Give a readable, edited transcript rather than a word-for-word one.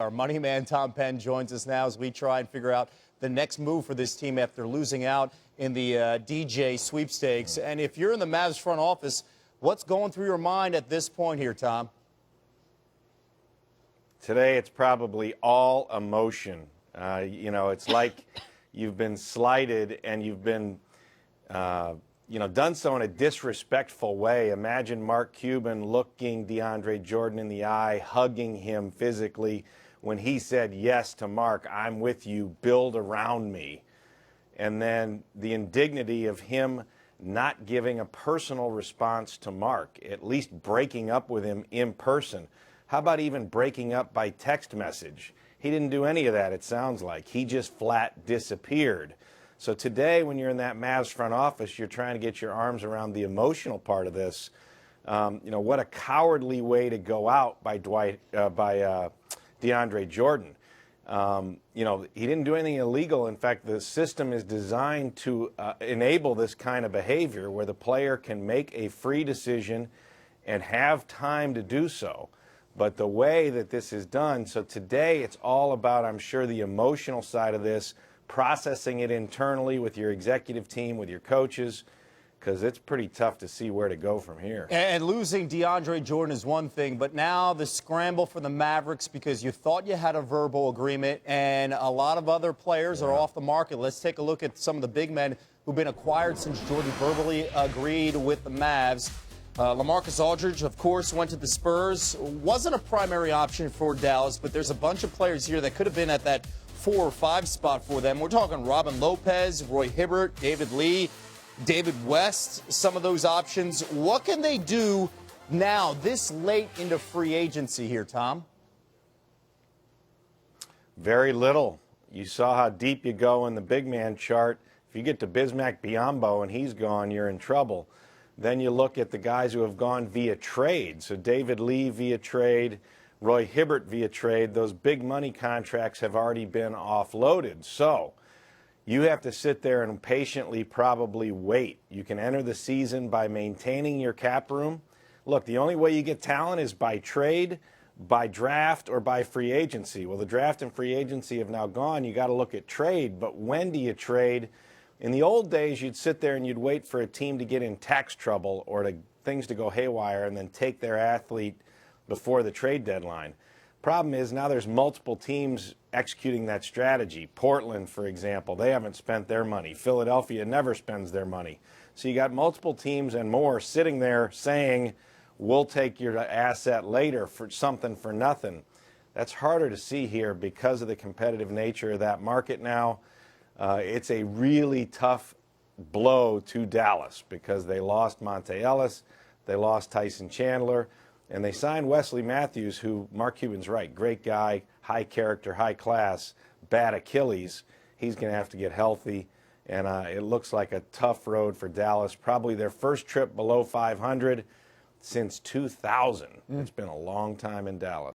Our money man, Tom Penn, joins us now as we try and figure out the next move for this team after losing out in the DJ sweepstakes. And if you're in the Mavs front office, what's going through your mind at this point here, Tom? Today, it's probably all emotion. It's like you've been slighted and you've been, done so in a disrespectful way. Imagine Mark Cuban looking DeAndre Jordan in the eye, hugging him physically when he said yes to Mark, I'm with you, build around me. And then the indignity of him not giving a personal response to Mark, at least breaking up with him in person. How about even breaking up by text message? He didn't do any of that, it sounds like. He just flat disappeared. So today, when you're in that Mavs front office, you're trying to get your arms around the emotional part of this. What a cowardly way to go out by DeAndre Jordan. He didn't do anything illegal. In fact, the system is designed to enable this kind of behavior where the player can make a free decision and have time to do so. But the way that this is done, so today it's all about, I'm sure, the emotional side of this, processing it internally with your executive team, with your coaches, because it's pretty tough to see where to go from here. And losing DeAndre Jordan is one thing, but now the scramble for the Mavericks because you thought you had a verbal agreement and a lot of other players are off the market. Let's take a look at some of the big men who've been acquired since Jordan verbally agreed with the Mavs. LaMarcus Aldridge, of course, went to the Spurs. Wasn't a primary option for Dallas, but there's a bunch of players here that could have been at that 4 or 5 spot for them. We're talking Robin Lopez, Roy Hibbert, David Lee, David West, some of those options. What can they do now, this late into free agency here, Tom? Very little. You saw how deep you go in the big man chart. If you get to Bismack Biyombo and he's gone, you're in trouble. Then you look at the guys who have gone via trade. So David Lee via trade, Roy Hibbert via trade. Those big money contracts have already been offloaded. So you have to sit there and patiently probably wait. You can enter the season by maintaining your cap room. Look, the only way you get talent is by trade, by draft, or by free agency. Well, the draft and free agency have now gone. You got to look at trade. But when do you trade? In the old days, you'd sit there and you'd wait for a team to get in tax trouble or things to go haywire and then take their athlete before the trade deadline. Problem is now there's multiple teams executing that strategy. Portland, for example, they haven't spent their money. Philadelphia never spends their money. So you got multiple teams and more sitting there saying, we'll take your asset later for something for nothing. That's harder to see here because of the competitive nature of that market now. It's a really tough blow to Dallas because they lost Monte Ellis, they lost Tyson Chandler, and they signed Wesley Matthews, who, Mark Cuban's right, great guy, high character, high class, bad Achilles. He's going to have to get healthy, and it looks like a tough road for Dallas. Probably their first trip below 500 since 2000. It's been a long time in Dallas.